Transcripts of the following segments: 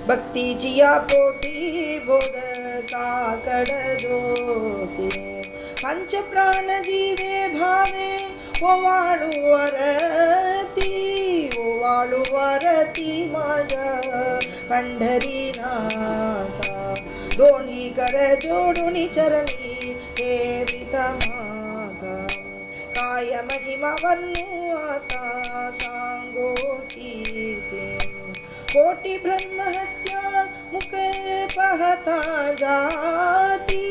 भक्तीची या पोटी बोधका कडज्योती पंच प्राण जीवे भावे ओवाळू आरती माझ्या पंढरीनाथा दोन्ही कर जोडून चरणी हे पिता माता काय महिमा वर्णू आता सांगोती ते कोटी ब्रह्महत्या मुख पाहता जाती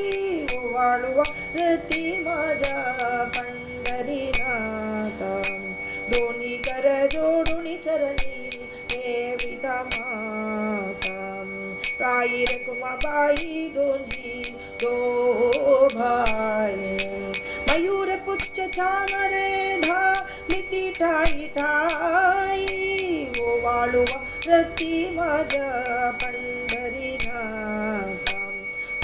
ओवाळू आरती माझ्या पंढरीनाथा दोन्ही कर जोडून चरणी हे विधा माता राई रकुमाबाई दोन्ही दो भाई मयूर पुच्छ चामरे ढा लिती ठाई ठाई ओवाळू आरती माझ्या पंढरीनाथा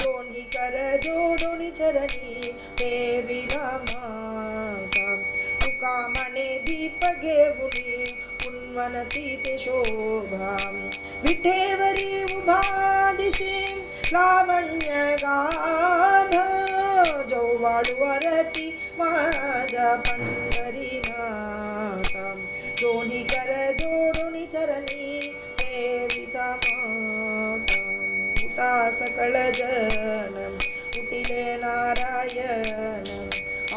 दोन्ही कर जोडून चरणी हे विधा माता तुका मने दीप घेऊनी उन्मनती ते शोभा विठेवरी उभा दिसे लावण्य गाभ जोवाळू आरती माझ्या पंढरीनाथा दोन्ही कर जोडून चरणी हे विधा माता उठा सकळ जन उठिले नारायण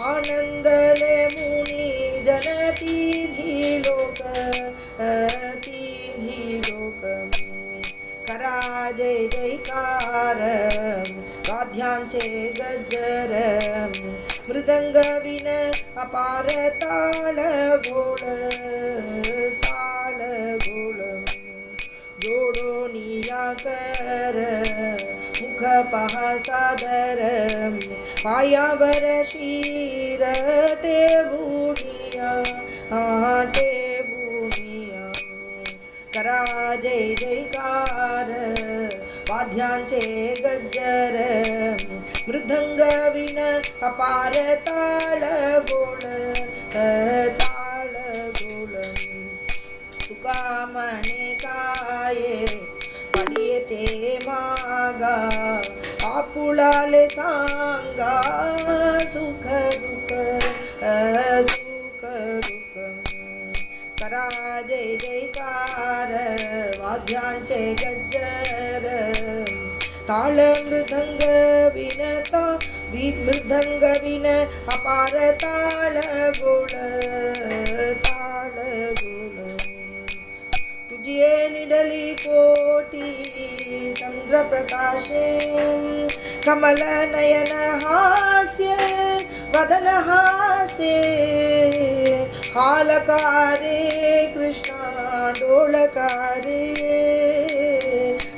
आनंदले मुनी जन तिन्ही लोक करा जय जयकार वाद्यांचे गजर मृदंग विन अपार ताळ गोळ जोडोनिया कर मुख पहा सादर पायावर शीर टेबुनिया करा जय जयकार वाद्यांचे गजर मृदंग विन अपार ताळ गोळ तुका म्हणे काय पडिये ते मागा आपुळाले सांगा सुख दुःख करा जय जयकार वाद्यांचे गजर ताळ मृदंग विनता मृदंग विन अपार ताळ गोळ तुझे निडली कोटी चंद्र प्रकाशे कमल नयन हास्य वदन हासे हालकारे कृष्णा डोलकारे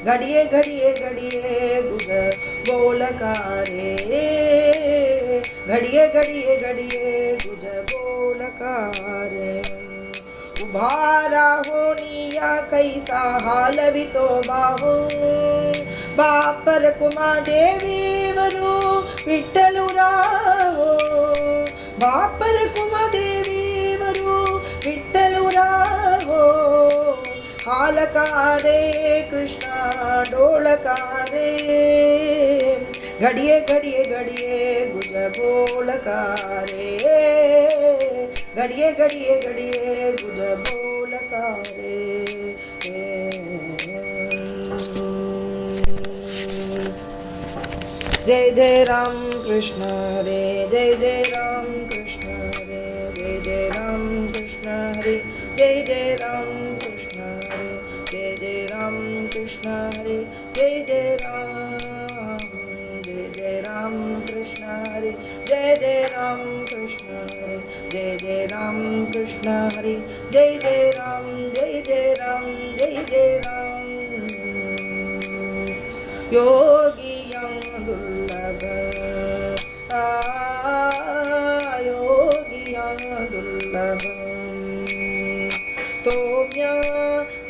घडिये घडिये घडिये गुज बोलकारे घडिये घडिये घडिये गुज बोलकारे उभा राहोनिया कैसा हालवितो बाहू बापर कुमा देवी वरू विठ्ठलू राहो बापर कुमा देवी वरू विठ्ठलू राहो हालकारे कृष्णा डोलकारे घडिये घडिये घडिये गुज बोलकारे घडिये घडिये घडिये गुज बोलकारे जय जय राम कृष्ण हरे जय जय राम कृष्ण हरे जय जय राम कृष्ण हरे जय जय राम कृष्ण हरे जय जय राम कृष्ण हरे जय जय राम कृष्ण हरे जय जय राम कृष्ण हरे जय जय राम कृष्ण हरे जय जय राम जय जय राम जय जय राम योगियं दुर्लभ योगियं दुर्लभ तोम्या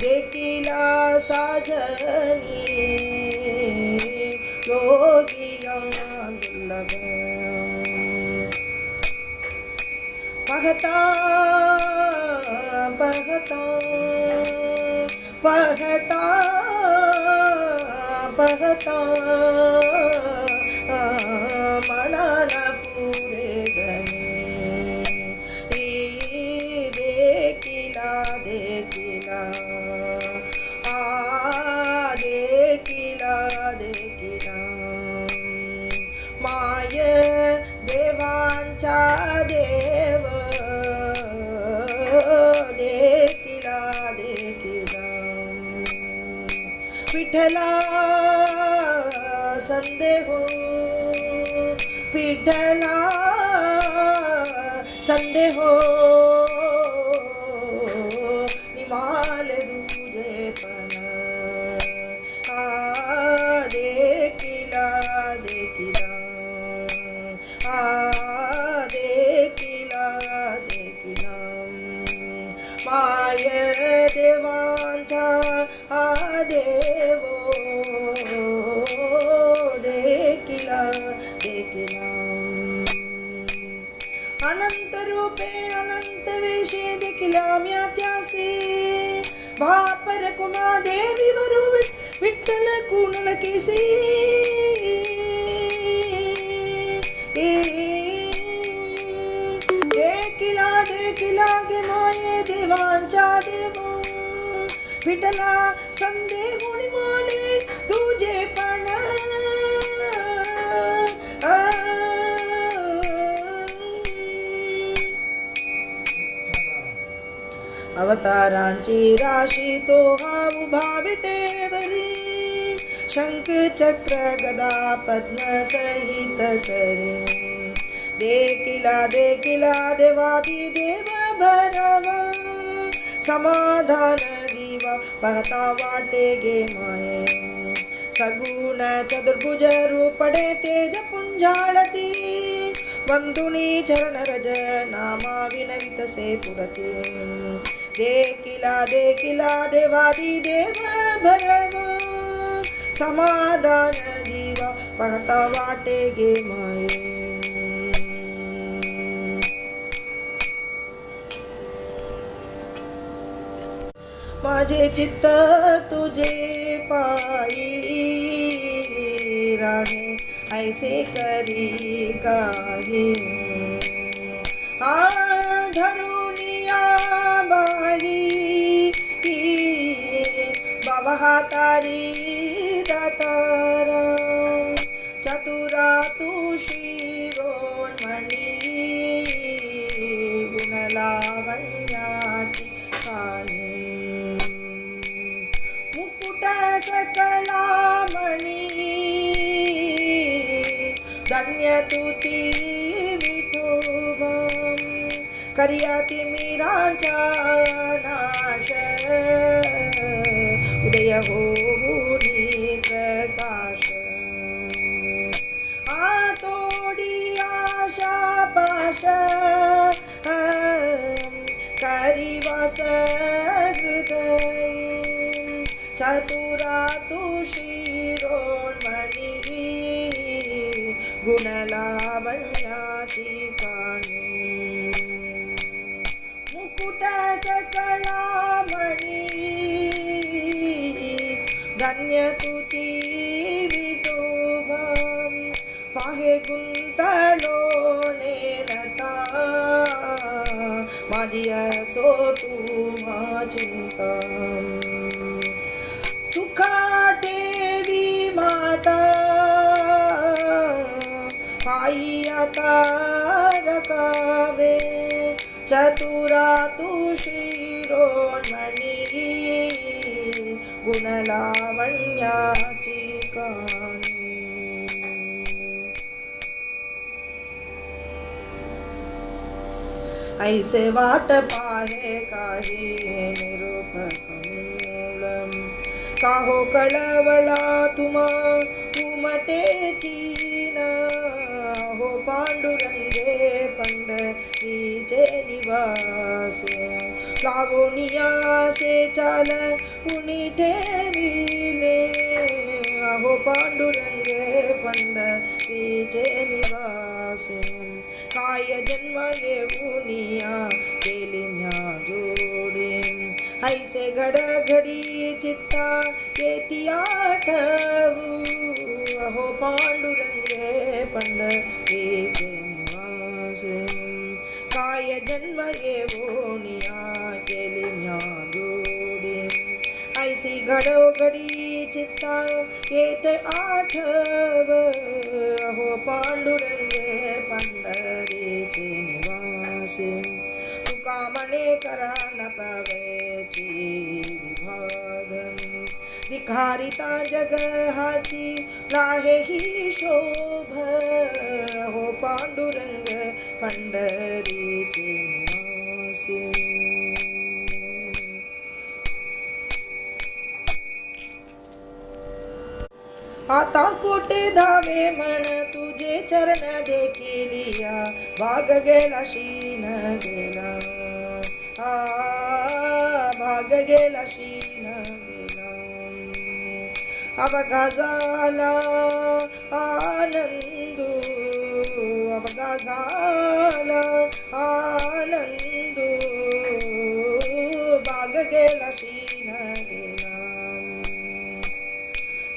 देखिला साजनी योगियं दुर्लभ पहता पहता पहता पाहता मनाला पुरे धनी देखिला देखिला देखिला देखिला माय देवांचा देव देखिला देखिला विठ्ठला संदेहो विठ्ठला संदेहो निमाल दुजे पण देखिला देखिला देखिला देखिला माय देवांचा देवो देखिला देखिला अनंत रूपे अनंत वेशे देखिला म्यात्यासे भापर कुमा देवी वरु विठ्ठल कुणल केसे देखिला देखिला गे माये देवांचा देवो विठ्ठला संदेहुनी माले तुझे पण अवतारांची राशी तो हा उभा विटेवरी शंख चक्र गदा पद्म सहित करी देखिला देखिला देवादी देव भरवा समाधान जीवा पाहता वाटे गे माये सगुण चतुर्भुज रूपडे तेज पुंजाळती वंदुनी चरण रज नामा विनवितसे पुरती देखिला देखिला देवादी देव भरवा समाधान जीवा पाहता वाटे गे माये माझे चित्त तुझे पायी राहे ऐसे करी काही धरुनिया बाई बाबा हातारी दातारा चतुरा तू शिरोमणी गुणलावण्याची काणी मुकुट सकलामणी धन्य तुती विठोबा करियाती मीरांचा नाश उदय होऊनी प्रकाश आतोडी आशा पाश करिवास हृदय चतुरा तू शिरोमणी गुणलावण्याची काणी मुकुट सकलामणी धन्य तुची विठोबा पाहे गुंतलो नेनता माझी असो तुम्हा चिंता तुका ठेवी माता पायी आता रकावे चतुरा तू शिरोमणी गुणलावण्याची काणी ऐसे वाट पाहे काही निरूपकमूलम काहो कळवळा तुम्हा उमटेची हो पांडुरंगे पंढरीचे निवासे लावणिया से चाल उनी ठेविले अहो पांडुरंगे पंढरीचे निवासे काय जन्म येऊनिया केली म्या जोडी ऐसे घडघडी चित्ता येती आठ आठवू अहो पांडुरंगे पंढरीचे निवासे काय जन्म येवोनिया केली म्या जोडी ऐसी घडोघडी चित्ता येते आठव अहो पांडुरंगे पंढरीचे निवासे तुका म्हणे करा न पावेची विभागन दिखारिता जग हाची लाहे ही शोभ हो पांडुरंग पंढरीचे निवासी आता कोटे धावे म्हण तुझे चरण देखिलिया भाग गेला शीन गेला भाग गेला शीन गेला अवघा झाला आनंदू अवघा झाला आनंदू भाग गेला शीन गेला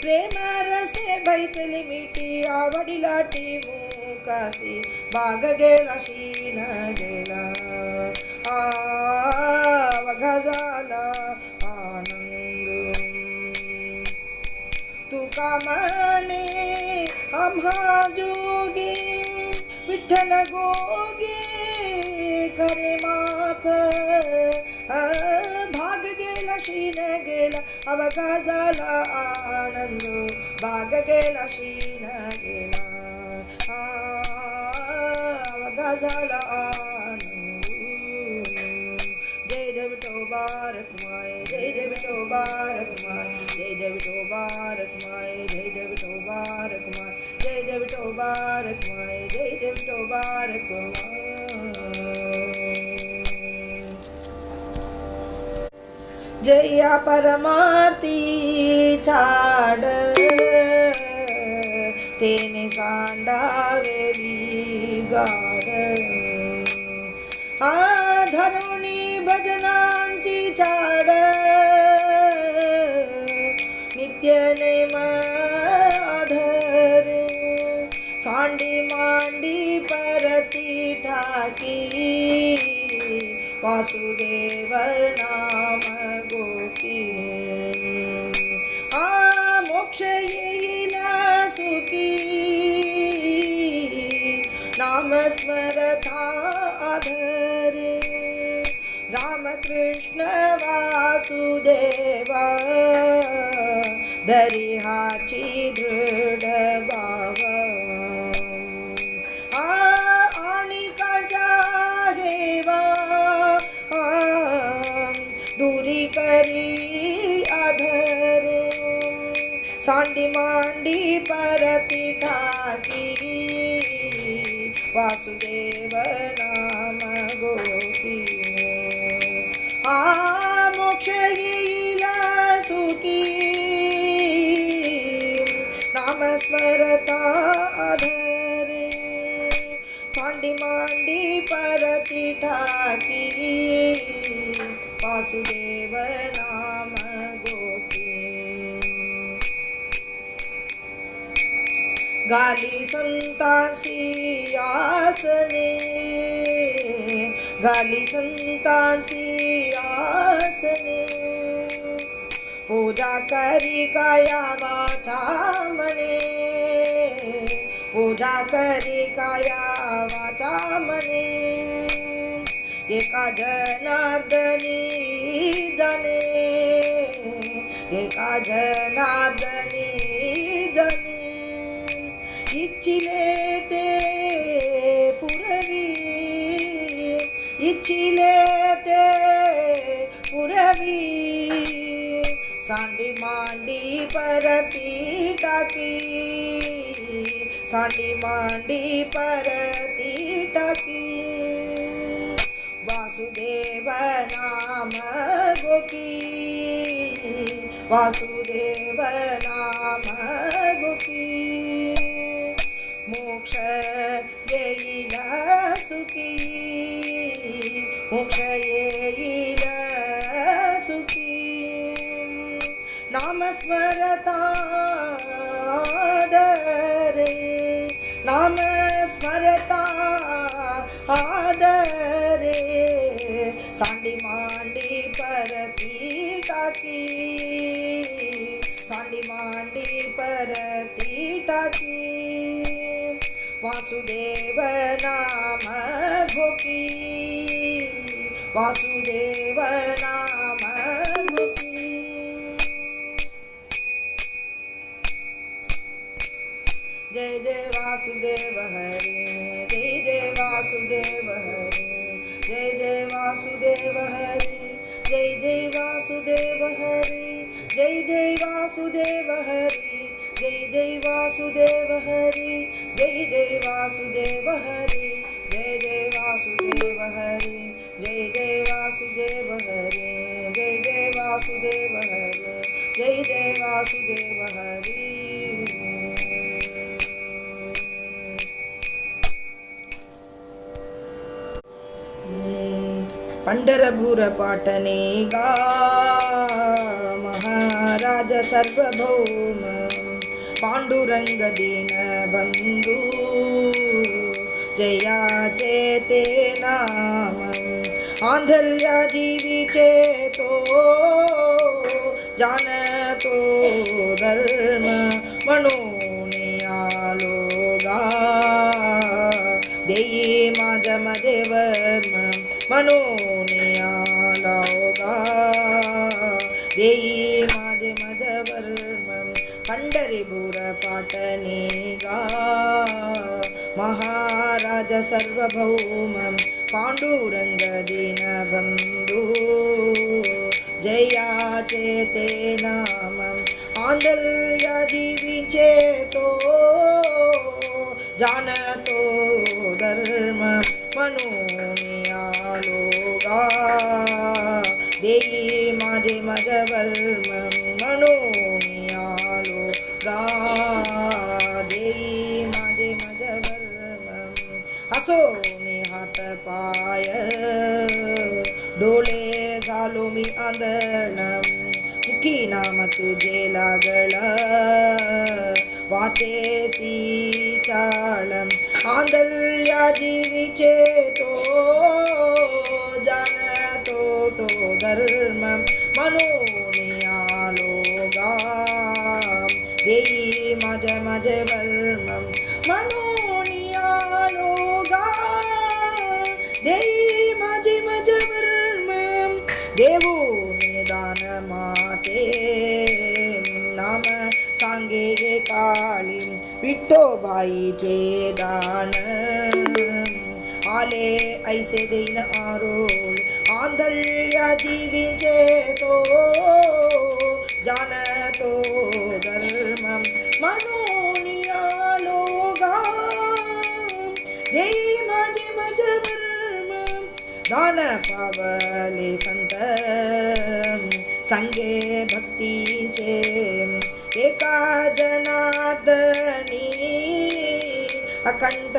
प्रेम रसे बैसली मिठी आवडीलाटी मुकासी बाग गेला शीन गेला अवघा झाला आनंद तुका म्हणे आम्हा जोगी विठ्ठल गोगी खरे माफ भाग गेला शीन गेला अवघा झाला आनंद भाग गेला शीन गेला अवघा झाला आनंद जय जय विठो बारक माय जय जय विठो बारक माय जय जय विठो बारक माय जय जय विठो बारक माय जय जय विठो बारक माय जय जय विठो बारक जया परमार्थी छाड तेने सांडावेली गाड धरुणी भजनांची छाड नित्य नेम आधरे सांडी मांडी परती ठाकी वासुदेव नाम गोपी मोक्ष येईल सुखी नाम स्मरता आधरे रामकृष्ण वासुदेवा दरिहाची दृढ भाव आणि काचा घेवा दूरी करी आधरे सांडी मांडी परती ठाकी वासुदेव नाम गोपी मोक्ष येईल सुखी नाम स्मरता आधरे सांडी मांडी परती ठाकी वासुदेव नाम गोपी गाली संतासी आसने गाली संतासी आसने पूजा करी काया वाचा म्हणे पूजा करी काया वाचा म्हणे एका जनार्दनी जाणे एका जनार्दनी जाणे इच्छिले ते पुरवी इच्छिले ते पुरवी सांडी मांडी परती टाकी सांडी मांडी परती टाकी वासुदेव नाम गोपी वासुदेव नाम गोपी मोक्ष येईल सुखी मोक्ष येईल सुखी नाम स्मरता नाम स्मरता आदरे सांडी मांडी परती टाकी सांडी मांडी परती टाकी वासुदेव नाम घोकी वासुदेव नाम घोकी जय जय वासुदेव हरे जय जय वासुदेव हरे जय जय वासुदेव हरे जय जय वासुदेव हरे जय जय वासुदेव हरे जय जय वासुदेव हरे जय जय वासुदेव हरे जय जय वासुदेव हरे जय जय वासुदेव हरे जय जय वासुदेव हरे जय जय वासुदेव हरे पंढरपूर पाटणे गा महाराज सार्वभौम पांडुरंग दीन बंधू जयाचे ते नाम आंधळ्या जीवीचे तो जाणतो धर्म म्हणून आलो गा देई माझ मध्ये वर्म म्हणून आलो गा देई माझे मज वर्म पंढरीपूर पाटणे गा महाराज सार्वभौम पांडुरंग दीन बंधू जयाचे ते नाम आंधळ्या जीवीचे तो जाणतो धर्म म्हणून आलो गा देई माझे मज वर्म म्हणून आलो गा देई माझे मज वर्म असो मी हात पाय डोळे झालो मी आंधळ मुखी नाम तुझे लागळ वाचेसी चाळ आंधळ्या जीवीचे तो जाणतो तो धर्म म्हणून आलो गा देई माझे वर्म म्हणून आलो गा देई माझे वर्म देवो निदान माते नाम सांगे काळी विठ्ठोबाईचे दान आले ऐसे देईन आरोळ आंधळ्या जीवीचे तो जाणतो धर्म म्हणून आलो गा देई माझे वर्म दान पावले संत संगे भक्तीचे एका जनार्दनी अखंड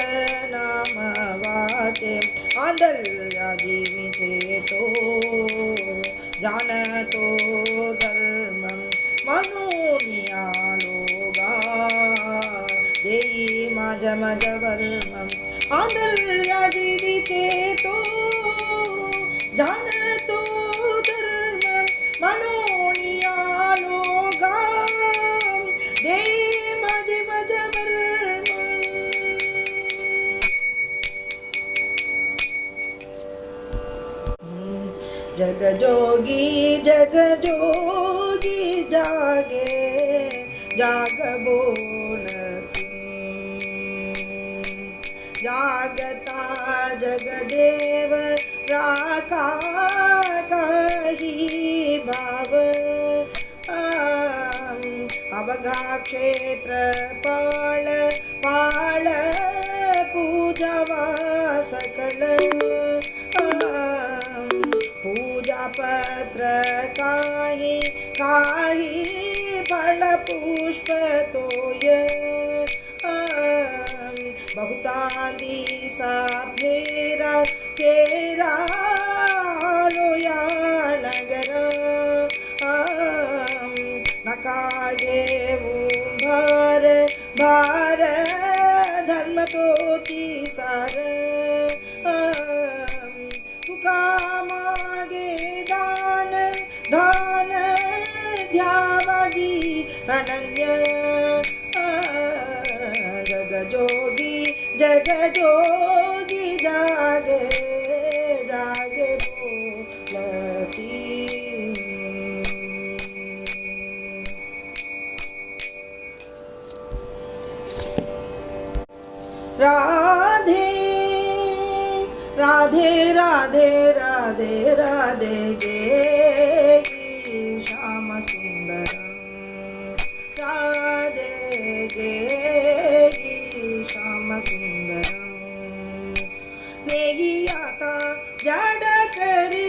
नाम वाचे आंधळ्या जीवीचे तो जाणतो धर्म म्हणून आलो गा देई माझ वर्म आंधळ्या जीवीचे तो जाणतो धर्म म्हणून आलो गा देई माझे वर्म जगजोगी जागे जाग बोलती जागता जगदेव राखा काही भाव अवघा क्षेत्र पाळ पूजावा सकळ पूजा पत्र काही फळ पुष्प तोय बहुता दिसा फेरा लोया नगर नका येऊ भार धर्म श्रीमतोती सार तुका मागे दान दान ध्यावाजी अनन्य जगजोगी जगजोगी जागे जागे बोलती राधे राधे राधे राधे राधे गे श्याम सुंदरम राधे गे श्याम सुंदरम नेही आता जड करी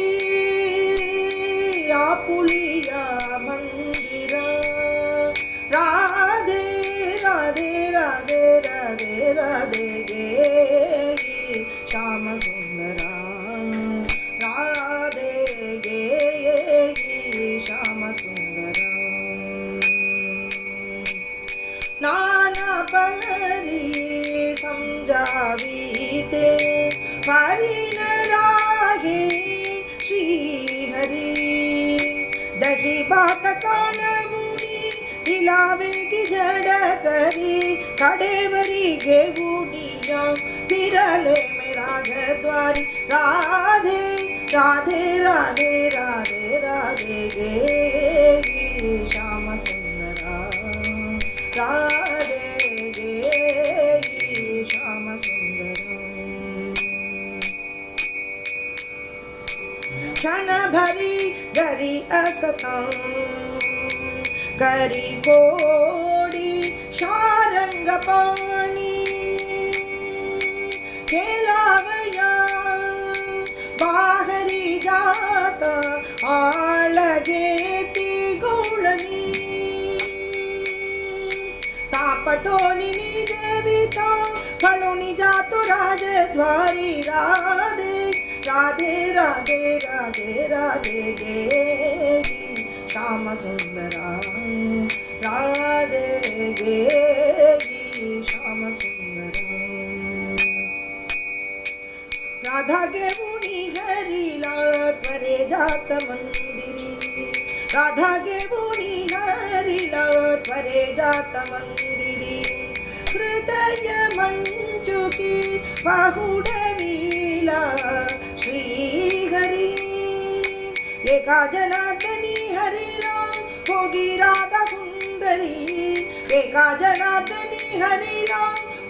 आपुलिया मंदिरा राधे राधे राधे राधे राधे गे श्याम सुंदरा राधे गे श्याम सुंदरा नाना परी समझावीते परिण रागे श्री हरि दही बात काणवुनी दिलावे की जड़ करी कडेवरी घेवुनिया फिरले में राजद्वारी राधे राधे राधे राधे राधे गे श्याम सुंदरा राधे गे श्याम सुंदरा क्षण भरी गरी असता करी कोडी शारंग पाणी खेलावया बाहरी जाता आळगे ती गौळणी तापटोनी देविता फळोनी जातो राजद्वारी राधे राधे राधे राधे राधे गे श्याम सुंदरा राधे गे श्याम सुंदरा राधा घेऊनी हरीला त्वरे जात मंदिरी राधा घेऊनी हरीला त्वरे जात मंदिरी हृदय मंचुकी बाहुडवीला श्री हरी एका जनार्दनी हरिला भोगी राधा सुंदरी एका जनार्दनी हरिला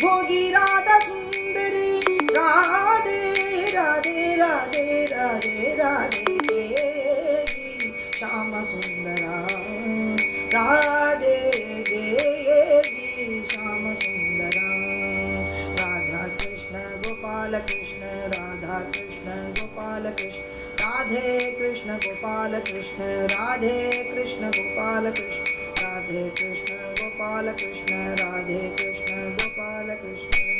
भोगी राधा सुंदरी राधे राधे राधे राधे राधे गे श्याम सुंदरा राधे गे श्याम सुंदरा राधा कृष्ण गोपाल कृष्ण राधा कृष्ण गोपाल कृष्ण राधे कृष्ण गोपाल कृष्ण राधे कृष्ण गोपाल कृष्ण राधे कृष्ण गोपाल कृष्ण राधे कृष्ण गोपाल कृष्ण